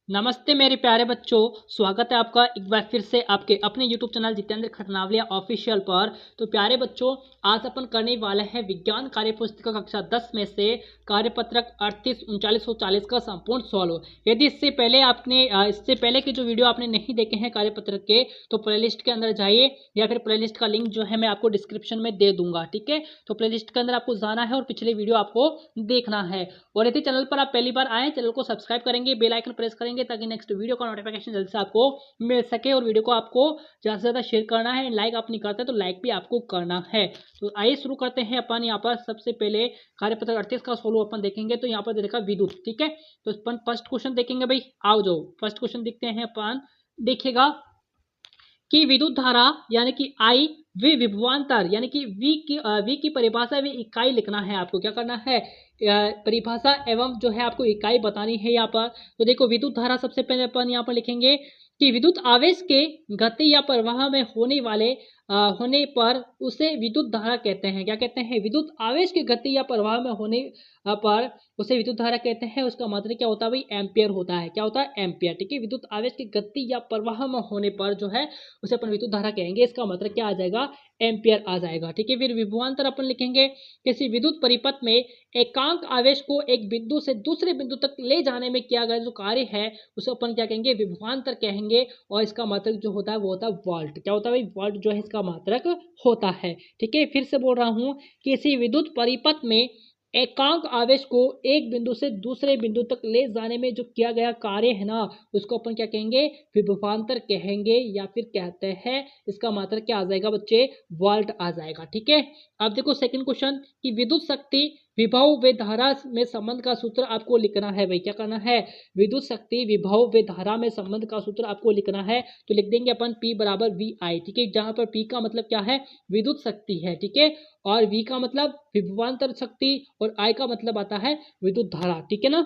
नमस्ते मेरे प्यारे बच्चों। स्वागत है आपका एक बार फिर से आपके अपने YouTube चैनल जितेंद्र खतनावलिया ऑफिशियल पर। तो प्यारे बच्चों, आज अपन करने वाले हैं विज्ञान कार्य पुस्तिका कक्षा 10 में से कार्यपत्रक 38 3940 का संपूर्ण सॉल्व। यदि इससे पहले के जो वीडियो आपने नहीं देखे हैं कार्यपत्रक के, तो प्लेलिस्ट के अंदर जाइए या फिर प्लेलिस्ट का लिंक जो है मैं आपको डिस्क्रिप्शन में दे दूंगा। ठीक है, तो प्लेलिस्ट के अंदर आपको जाना है और पिछले वीडियो आपको देखना है। और यदि चैनल पर आप पहली बार आए, चैनल को सब्सक्राइब करेंगे, बेल आइकन प्रेस करेंगे ताकि नेक्स्ट वीडियो का नोटिफिकेशन जल्दी से आपको मिल सके। और वीडियो को आपको ज़्यादा से ज़्यादा शेयर करना है। लाइक आप नहीं करते तो लाइक भी आपको करना है। तो आइए शुरू करते हैं। अपन यहाँ पर सबसे पहले कार्यपत्र 38 का सोल्व अपन देखेंगे। तो यहाँ पर देखा विद्युत। ठीक है, तो अपन फर्स्ट क्वेश्चन देखेंगे भाई। आओ जाओ फर्स्ट क्वेश्चन देखते हैं। अपन देखिएगा कि विद्युत धारा यानी कि आई व विभवांतर यानी कि वी की परिभाषा व इकाई लिखना है। आपको क्या करना है, परिभाषा एवं जो है आपको इकाई बतानी है यहाँ पर। तो देखो विद्युत धारा सबसे पहले अपन यहाँ पर लिखेंगे कि विद्युत आवेश के गति या प्रवाह में होने पर उसे विद्युत धारा कहते हैं। क्या कहते हैं, विद्युत आवेश के गति या प्रवाह में होने पर उसे विद्युत धारा कहते हैं। उसका मतलब क्या होता है भाई, एम्पियर होता है। क्या होता है, एम्पियर। ठीक है, विद्युत आवेश की गति या प्रवाह में होने पर जो है उसे अपन विद्युत धारा कहेंगे। इसका मतलब क्या आ जाएगा, एम्पियर आ जाएगा। ठीक है, फिर विभवांतर अपन लिखेंगे, किसी विद्युत परिपथ में एकांक आवेश को एक बिंदु से दूसरे बिंदु तक ले जाने में किया गया जो कार्य है उसे अपन क्या कहेंगे, विभवांतर कहेंगे। और इसका मात्रक जो होता है वो होता है वोल्ट। क्या होता है भाई, वोल्ट जो है इसका मात्रक होता है। ठीक है, फिर से बोल रहा हूं, किसी विद्युत परिपथ में एकांक आवेश को एक बिंदु से दूसरे बिंदु तक ले जाने में जो किया गया कार्य है ना, उसको अपन क्या कहेंगे, विभवांतर कहेंगे या फिर कहते हैं। इसका मात्रक क्या आ जाएगा बच्चे, वोल्ट आ जाएगा। ठीक है, अब देखो सेकंड क्वेश्चन कि विद्युत शक्ति विभव व धारा में संबंध का सूत्र आपको लिखना है। भाई क्या करना है, विद्युत शक्ति विभव व धारा में संबंध का सूत्र आपको लिखना है। तो लिख देंगे अपन P बराबर VI। ठीक है, जहां पर P का मतलब क्या है, विद्युत शक्ति है। ठीक है, और V का मतलब विभवांतर शक्ति और I का मतलब आता है विद्युत धारा। ठीक है ना।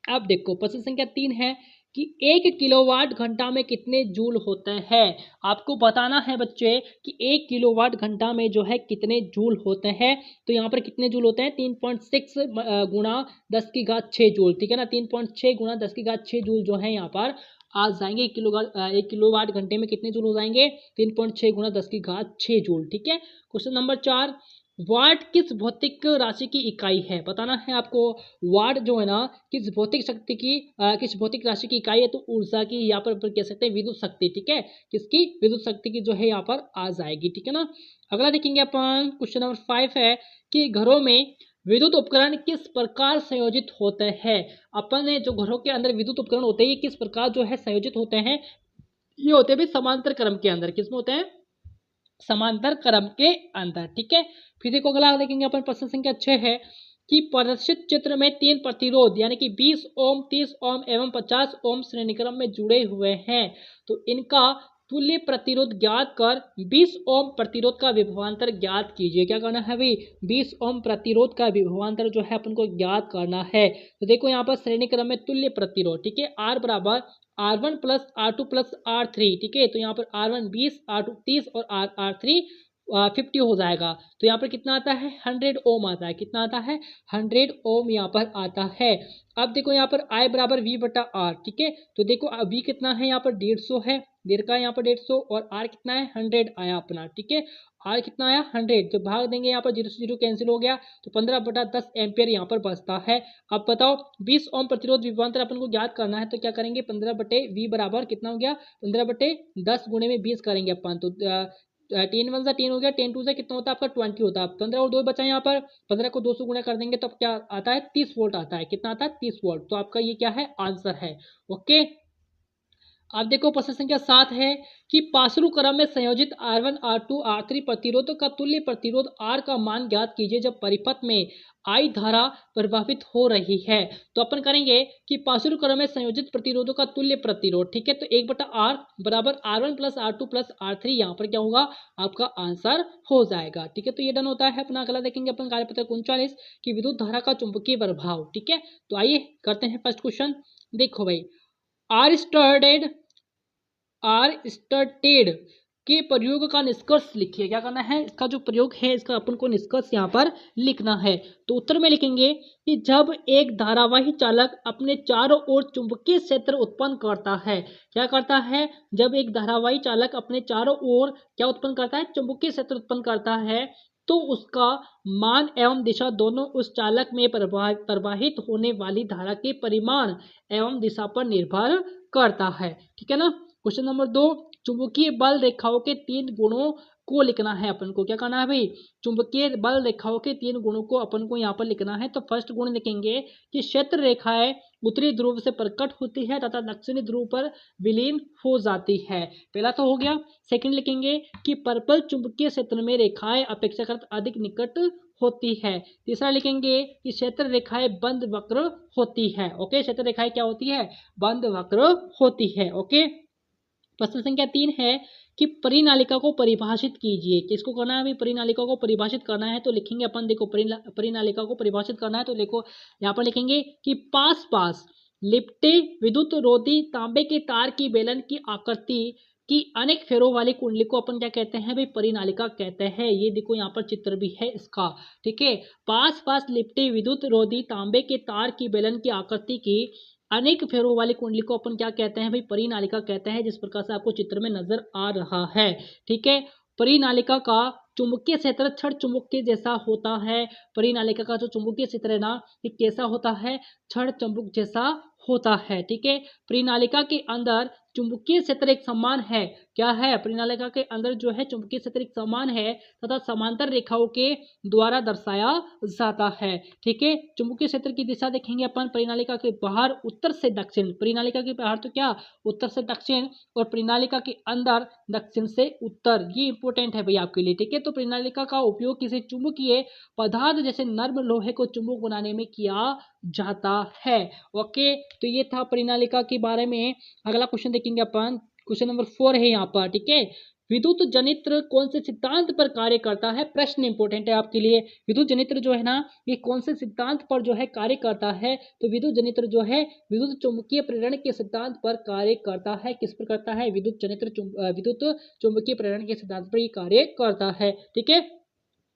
अब देखो प्रश्न संख्या 3 है कि 1 किलोवाट घंटा में कितने जूल होते हैं। आपको बताना है बच्चे कि 1 किलोवाट घंटा में जो है कितने जूल होते हैं। तो यहाँ पर कितने जूल होते हैं, 3.6 गुणा 10 की घात 6 जूल। ठीक है ना, 3.6 गुणा 10 की घात 6 जूल जो है यहाँ पर आ जाएंगे। 1 किलोवाट घंटे में कितने जूल हो जाएंगे, 3.6 गुणा 10 की घात 6 जूल। ठीक है, क्वेश्चन नंबर 4, वाट किस भौतिक राशि की इकाई है, बताना है आपको। वाट जो है ना किस भौतिक राशि की इकाई है। तो ऊर्जा की, यहाँ पर कह सकते हैं विद्युत शक्ति। ठीक है, किसकी, विद्युत शक्ति की जो है यहाँ पर आ जाएगी। ठीक है ना। अगला देखेंगे अपन, क्वेश्चन नंबर 5 है कि घरों में विद्युत उपकरण किस प्रकार संयोजित होते हैं। अपन ने जो घरों के अंदर विद्युत उपकरण होते हैं ये किस प्रकार जो है संयोजित होते हैं, ये होते हैं समांतर क्रम के अंदर। किसमें होते हैं, समांतर क्रम के अंदर। ठीक है, फिर देखो अगला देखेंगे अपन, प्रश्न संख्या 6 है कि प्रदर्शित चित्र में 3 प्रतिरोध यानी कि 20 ओम, 30 ओम एवं 50 ओम श्रेणी क्रम में जुड़े हुए हैं। तो इनका तुल्य प्रतिरोध ज्ञात कर 20 ओम प्रतिरोध का विभवांतर ज्ञात कीजिए। क्या करना है भाई, 20 ओम प्रतिरोध का विभवांतर जो है अपन को ज्ञात करना है। तो देखो यहाँ पर श्रेणी क्रम में तुल्य प्रतिरोध। ठीक है, R बराबर R1 plus R2 plus R3। ठीक है, तो यहाँ पर R1 20, R2 30 और R3 50 हो जाएगा। तो यहाँ पर कितना आता है, 100 ओम आता है। कितना आता है, 100 ओम यहाँ पर आता है। अब देखो यहाँ पर I बराबर V बटा R। ठीक है, तो देखो V कितना है, यहाँ पर 150 है, देर का यहाँ पर 150 और R कितना है, 100 आया अपना। ठीक है, R कितना आया, 100। तो भाग देंगे यहाँ पर 0 से 0 कैंसिल हो गया, तो 15 बटा 10 एम्पियर यहाँ पर बचता है। अब बताओ 20 ओम प्रतिरोध विभवांतर अपन को ज्ञात करना है। तो क्या करेंगे, 15 बटे V बराबर कितना हो गया, 15 बटे 10 गुणे में 20 करेंगे अपन। तो 10 1 3 हो गया, 10 2 कितना होता है आपका 20 होता है। 15 और 2 बचा यहाँ पर, 15 को 2 से गुणा कर देंगे तो क्या आता है, 30 वोल्ट आता है। कितना आता है, 30 वोल्ट। तो आपका ये क्या है, आंसर है। ओके, अब देखो प्रश्न संख्या 7 है कि पाशु क्रम में संयोजित R1 R2 R3 प्रतिरोधों का तुल्य प्रतिरोध R का मान ज्ञात कीजिए जब परिपथ में I धारा प्रभावित हो रही है। तो अपन करेंगे कि पाशु क्रम में संयोजित प्रतिरोधों का तुल्य प्रतिरोध। ठीक है, तो 1/R बराबर R1 plus R2 plus R3, यहाँ पर क्या होगा, आपका आंसर हो जाएगा। ठीक है, तो ये डन होता है अपना। अगला देखेंगे अपन कार्यपत्रक 39 की विद्युत धारा का चुंबकीय प्रभाव। ठीक है, तो आइए करते हैं फर्स्ट क्वेश्चन। देखो भाई, आर स्टार्टेड के प्रयोग का निष्कर्ष लिखिए। क्या करना है, इसका जो प्रयोग है इसका अपन को निष्कर्ष यहाँ पर लिखना है। तो उत्तर में लिखेंगे कि जब एक धारावाही चालक अपने चारों ओर चुंबकीय क्षेत्र उत्पन्न करता है, क्या करता है, जब एक धारावाही चालक अपने चारों ओर क्या उत्पन्न करता है, चुंबकीय क्षेत्र उत्पन्न करता है, तो उसका मान एवं दिशा दोनों उस चालक में प्रवाहित होने वाली धारा के परिमाण एवं दिशा पर निर्भर करता है। ठीक है ना। क्वेश्चन नंबर 2, चुंबकीय बल रेखाओं के 3 गुणों को लिखना है अपन को। क्या करना है भाई, चुंबकीय बल रेखाओं के 3 गुणों को अपन को यहाँ पर लिखना है। तो फर्स्ट गुण लिखेंगे कि क्षेत्र रेखाएं उत्तरी ध्रुव से प्रकट होती है तथा दक्षिणी ध्रुव पर विलीन हो जाती है। पहला तो हो गया। सेकंड लिखेंगे कि पर्पल चुंबकीय क्षेत्र में रेखाएं अपेक्षाकृत अधिक निकट होती है। तीसरा लिखेंगे कि क्षेत्र रेखाएं बंद वक्र होती है। ओके, क्षेत्र रेखाएं क्या होती है, बंद वक्र होती है। ओके, प्रश्न संख्या 3 है कि परिनालिका को परिभाषित कीजिए। किसको करना है भाई, परिनालिका को परिभाषित करना है। तो लिखेंगे अपन, देखो परिनालिका को परिभाषित करना है तो देखो यहाँ पर लिखेंगे कि पास पास लिपटे विद्युत रोधी तांबे के तार की बेलन की आकृति की अनेक फेरों वाली कुंडली को अपन क्या कहते हैं भाई, परिनालिका कहते हैं। ये देखो यहाँ पर चित्र भी है इसका। ठीक है, पास पास लिपटे विद्युत रोधी तांबे के तार की बेलन की आकृति की अनेक फेरों वाली कुंडली को अपन क्या कहते हैं भाई, परिनालिका कहते हैं, जिस प्रकार से आपको चित्र में नजर आ रहा है। ठीक है, परिनालिका का चुंबकीय क्षेत्र छड़ चुंबक के जैसा होता है। परिनालिका का जो चुंबकीय क्षेत्र है ना, ये कैसा होता है, छड़ चुंबक जैसा होता है। ठीक है, परिनालिका के अंदर चुंबकीय क्षेत्र एक समान है। क्या है, परिनालिका के अंदर जो है चुंबकीय क्षेत्र एक समान है तथा समांतर रेखाओं के द्वारा दर्शाया जाता है। ठीक है, चुंबकीय क्षेत्र की दिशा देखेंगे अपन, परिनालिका के बाहर उत्तर से दक्षिण, परिनालिका के बाहर तो क्या उत्तर से दक्षिण, और परिनालिका के अंदर दक्षिण से उत्तर। ये इंपॉर्टेंट है भाई आपके लिए। ठीक है, तो परिनालिका का उपयोग किसी चुंबकीय पदार्थ जैसे नर्म लोहे को चुंबक बनाने में किया जाता है। ओके, तो ये था परिनालिका के बारे में। अगला क्वेश्चन देखेंगे अपन, क्वेश्चन नंबर 4 है यहाँ पर। ठीक है, विद्युत जनित्र कौन से सिद्धांत पर कार्य करता है। प्रश्न इंपॉर्टेंट है आपके लिए। विद्युत जनित्र जो है ना, ये कौन से सिद्धांत पर जो है कार्य करता है। तो विद्युत जनित्र जो है विद्युत चुंबकीय प्रेरण के सिद्धांत पर कार्य करता है। किस पर करता है, विद्युत जनित्र विद्युत चुंबकीय प्रेरण के सिद्धांत पर ये कार्य करता है। ठीक है,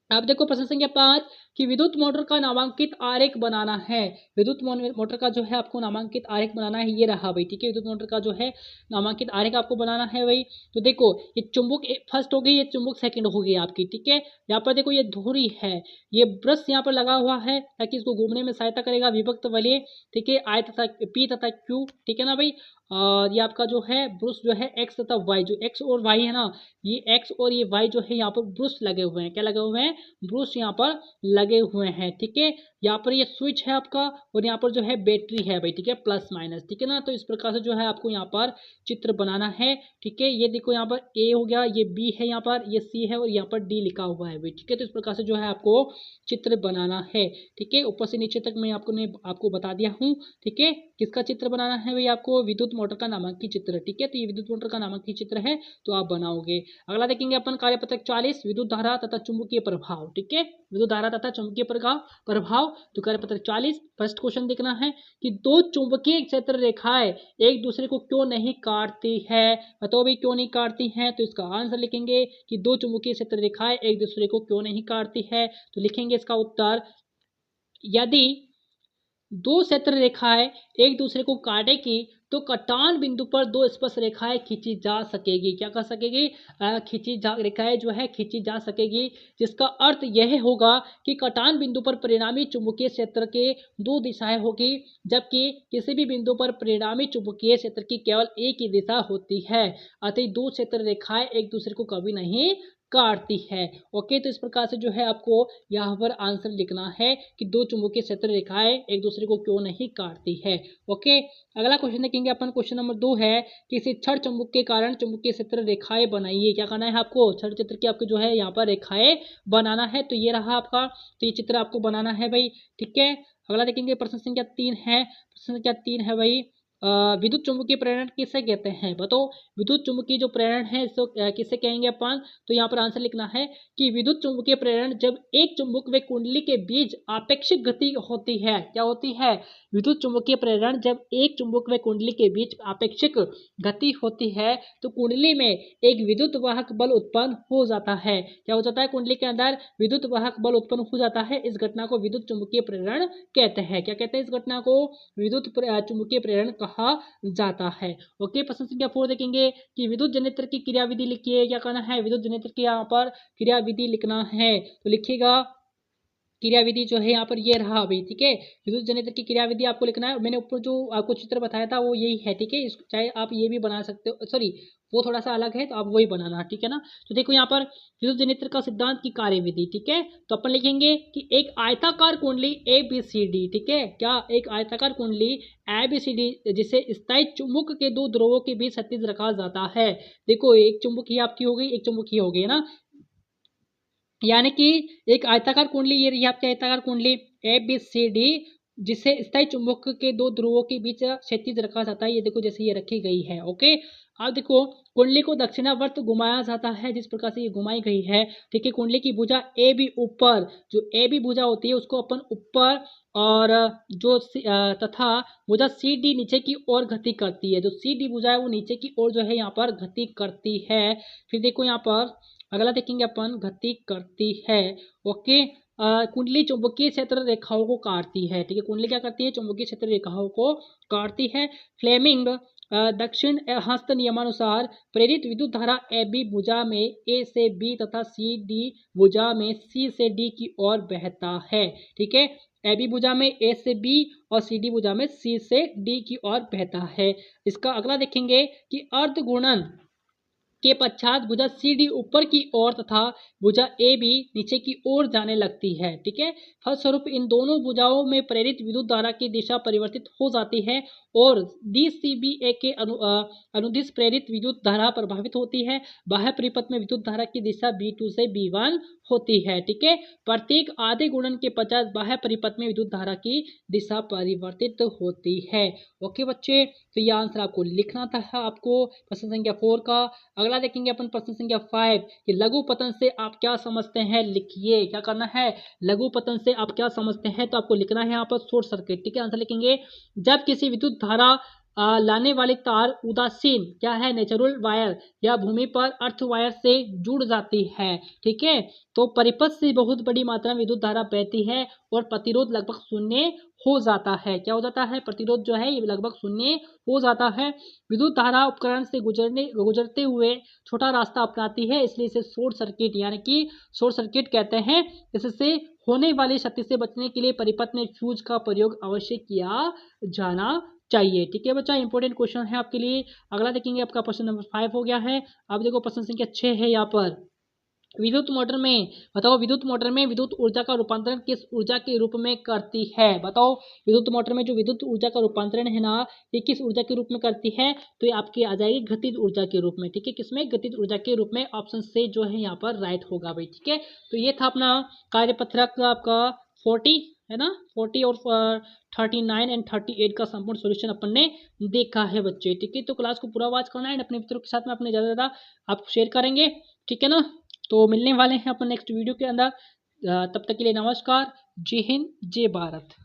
अब देखो प्रश्न संख्या 5 कि विद्युत मोटर का नामांकित आरेख बनाना है। विद्युत मोटर का जो है आपको नामांकित आरेख बनाना है, ये रहा भाई। ठीक है, विद्युत मोटर का जो है नामांकित आरेख आपको बनाना है भाई। तो देखो ये चुंबक फर्स्ट हो गई, ये चुंबक सेकंड हो गई आपकी। ठीक है, यहाँ पर देखो ये धुरी है, ये ब्रश यहाँ पर लगा हुआ है ताकि इसको घूमने में सहायता करेगा, विभक्त वलय। ठीक है, आई तथा पी तथा क्यू। ठीक है ना भाई, और ये आपका जो है ब्रुश जो है एक्स तथा वाई, जो एक्स और वाई है ना, ये एक्स और ये वाई जो है यहाँ पर ब्रुश लगे हुए हैं। क्या लगे हुए हैं, ब्रुश यहाँ पर लगे हुए हैं। ठीक है, यहाँ पर ये स्विच है आपका, और यहाँ पर जो है बैटरी है भाई। ठीक है, प्लस माइनस। ठीक है ना, तो इस प्रकार से जो है आपको यहाँ पर चित्र बनाना है। ठीक है, ये देखो यहाँ पर ए हो गया, ये बी है, यहाँ पर ये सी है, और यहाँ पर डी लिखा हुआ है भाई। ठीक है, तो इस प्रकार से जो है आपको चित्र बनाना है। ठीक है, ऊपर से नीचे तक मैं आपको बता दिया हूँ। ठीक है, किसका चित्र बनाना है भाई आपको, विद्युत मोटर का नामांकित चित्र। ठीक है, तो ये विद्युत मोटर का नामांकित चित्र है, तो आप बनाओगे। अगला देखेंगे अपन कार्यपत्रक 40 विद्युत धारा तथा चुंबकीय प्रभाव। ठीक है, विद्युत धारा तथा चुंबकीय प्रभाव। तो कार्यपत्रक 40 फर्स्ट क्वेश्चन देखना है कि दो चुंबकीय क्षेत्र रेखाएं एक दूसरे को क्यों नहीं काटती है। बताओ भाई क्यों नहीं काटती हैं। तो इसका आंसर लिखेंगे कि दो चुंबकीय क्षेत्र रेखाएं एक दूसरे को क्यों नहीं काटती है। तो लिखेंगे इसका उत्तर, यदि दो क्षेत्र रेखाएं एक दूसरे को काटेगी तो कटान बिंदु पर दो स्पर्श रेखाएं खींची जा सकेगी। क्या कर सकेगी, रेखाएं जो है खींची जा सकेगी, जिसका अर्थ यह होगा कि कटान बिंदु पर परिणामी चुंबकीय क्षेत्र के दो दिशाएं होगी, जबकि किसी भी बिंदु पर परिणामी चुंबकीय क्षेत्र की केवल एक ही दिशा होती है। अतः दो क्षेत्र रेखाएं एक दूसरे को कभी नहीं काटती है। ओके, तो इस प्रकार से जो है आपको यहाँ पर आंसर लिखना है कि दो चुंबकीय क्षेत्र रेखाएं एक दूसरे को क्यों नहीं काटती है। ओके, अगला क्वेश्चन देखेंगे अपन, क्वेश्चन नंबर 2 है किसी छड़ चुंबक के कारण चुंबकीय क्षेत्र रेखाएं बनाइए। क्या करना है आपको, छड़ चित्र की आपको जो है यहाँ पर रेखाएं बनाना है। तो ये रहा आपका, तो ये चित्र आपको बनाना है भाई। ठीक है, अगला देखेंगे प्रश्न संख्या 3 है। प्रश्न संख्या 3 है भाई विद्युत चुम्बकीय प्रेरण किसे कहते हैं? बताओ, विद्युत चुम्बकीय जो प्रेरण है इसको किसे कहेंगे अपन? तो यहाँ पर आंसर लिखना है कि विद्युत चुम्बकीय प्रेरण जब एक चुंबक व कुंडली के बीच आपेक्षिक गति होती है। क्या होती है? विद्युत चुम्बकीय प्रेरण जब एक चुंबक व कुंडली के बीच आपेक्षिक गति होती है तो कुंडली में एक विद्युत वाहक बल उत्पन्न हो जाता है। क्या हो जाता है? कुंडली के अंदर विद्युत वाहक बल उत्पन्न हो जाता है। इस घटना को विद्युत चुम्बकीय प्रेरण कहते हैं। क्या कहते हैं इस घटना को? विद्युत चुम्बकीय प्रेरण कहा जाता है। ओके, प्रश्न संख्या 4 देखेंगे कि विद्युत जनरेटर की क्रियाविधि लिखिए। क्या करना है? विद्युत जनरेटर की यहाँ पर क्रियाविधि लिखना है, तो लिखिएगा। क्रियाविधि जो है यहाँ पर ये रहा अभी, ठीक है। विद्युत जनरेटर की क्रियाविधि आपको लिखना है। मैंने ऊपर जो आपको चित्र बताया था वो यही है, ठीक है। चाहे आप ये भी बना सकते हो, सॉरी वो थोड़ा सा अलग है तो आप वही बनाना, ठीक है ना। तो देखो यहाँ पर विद्युत जनरेटर का सिद्धांत की कार्यविधि, ठीक है। तो अपन लिखेंगे कि एक आयताकार कुंडली ABCD, ठीक है। क्या? एक आयताकार कुंडली ABCD जिसे स्थायी चुंबक के दो ध्रुवों के बीच क्षैतिज रखा जाता है। देखो, एक चुंबक ही आपकी हो गई, एक चुंबक ही हो गई ना, यानी कि एक आयताकार कुंडली, ये रही आपकी आयताकार कुंडली ABCD जिसे स्थायी चुंबक के दो ध्रुवों के बीच क्षैतिज रखा जाता है। ये देखो जैसे ये रखी गई है। ओके, अब देखो कुंडली को दक्षिणावर्त घुमाया जाता है जिस प्रकार से ये घुमाई गई है, ठीक है। कुंडली की भुजा AB ऊपर, जो AB भुजा होती है उसको अपन ऊपर, और जो तथा भुजा CD नीचे की ओर गति करती है। जो CD भुजा है वो नीचे की ओर जो है यहाँ पर गति करती है। फिर देखो यहाँ पर अगला देखेंगे अपन, गति करती है। ओके, कुंडली चुंबकीय क्षेत्र रेखाओं को काटती है, ठीक है। कुंडली क्या करती है? चुंबकीय क्षेत्र रेखाओं को काटती है। फ्लेमिंग दक्षिण हस्त नियमानुसार प्रेरित विद्युत धारा AB भुजा में A से B तथा CD भुजा में C से D की ओर बहता है, ठीक है। AB भुजा में A से B और CD भुजा में C से D की ओर बहता है। इसका अगला देखेंगे कि अर्ध घूर्णन के पश्चात भुजा CD ऊपर की ओर तथा भुजा AB नीचे की ओर जाने लगती है, ठीक है। फलस्वरूप इन दोनों भुजाओं में प्रेरित विद्युत धारा की दिशा परिवर्तित हो जाती है और DCBA के अनुदिश प्रेरित विद्युत धारा प्रभावित होती है। बाह्य परिपथ में विद्युत धारा की दिशा B2 से B1 होती है, ठीक है। प्रत्येक आधे गुणन के पश्चात बाह्य परिपथ में विद्युत धारा की दिशा परिवर्तित होती है। ओके बच्चे, तो यह आंसर आपको लिखना था आपको प्रश्न संख्या 4 का। अगला देखेंगे अपन प्रश्न संख्या 5 कि लघु पतन से आप क्या समझते हैं, लिखिए। क्या करना है? लघु पतन से आप क्या समझते हैं, तो आपको लिखना है यहाँ पर शॉर्ट सर्किट, ठीक है। आंसर लिखेंगे जब किसी विद्युत धारा लाने वाली तार उदासीन क्या है, नेचुरल वायर या भूमि पर अर्थ वायर से जुड़ जाती है, ठीक है, तो परिपथ से बहुत बड़ी मात्रा में विद्युत धारा बहती है और प्रतिरोध लगभग शून्य हो जाता है। क्या हो जाता है? प्रतिरोध जो है ये लगभग शून्य हो जाता है। विद्युत धारा उपकरण से गुजरते हुए छोटा रास्ता अपनाती है, इसलिए इसे शॉर्ट सर्किट यानी कि शॉर्ट सर्किट कहते हैं। इससे होने वाली क्षति से बचने के लिए परिपथ में फ्यूज का प्रयोग अवश्य किया जाना चाहिए, ठीक है बच्चा। इंपॉर्टेंट क्वेश्चन है आपके लिए। अगला देखेंगे, आपका प्रश्न नंबर 5 हो गया है। अब देखो प्रश्न संख्या 6 है यहाँ पर। विद्युत मोटर में बताओ, विद्युत मोटर में विद्युत ऊर्जा का रूपांतरण किस ऊर्जा के रूप में करती है? बताओ, विद्युत मोटर में जो विद्युत ऊर्जा का रूपांतरण है ना, ये किस ऊर्जा के रूप में करती है? तो ये आपकी आ जाएगी गतिज ऊर्जा के रूप में, ठीक है। किसमें? गतिज ऊर्जा के रूप में। ऑप्शन से जो है यहाँ पर राइट होगा भाई, ठीक है। तो ये था अपना कार्यपत्रक आपका 40 है ना, 40 और 39 एंड 38 का संपूर्ण सोल्यूशन अपन ने देखा है बच्चे, ठीक है। तो क्लास को पूरा वॉच करना है, अपने मित्रों के साथ में अपने ज़्यादा आप शेयर करेंगे, ठीक है ना। तो मिलने वाले हैं अपन नेक्स्ट वीडियो के अंदर। तब तक के लिए नमस्कार, जय हिंद, जय भारत।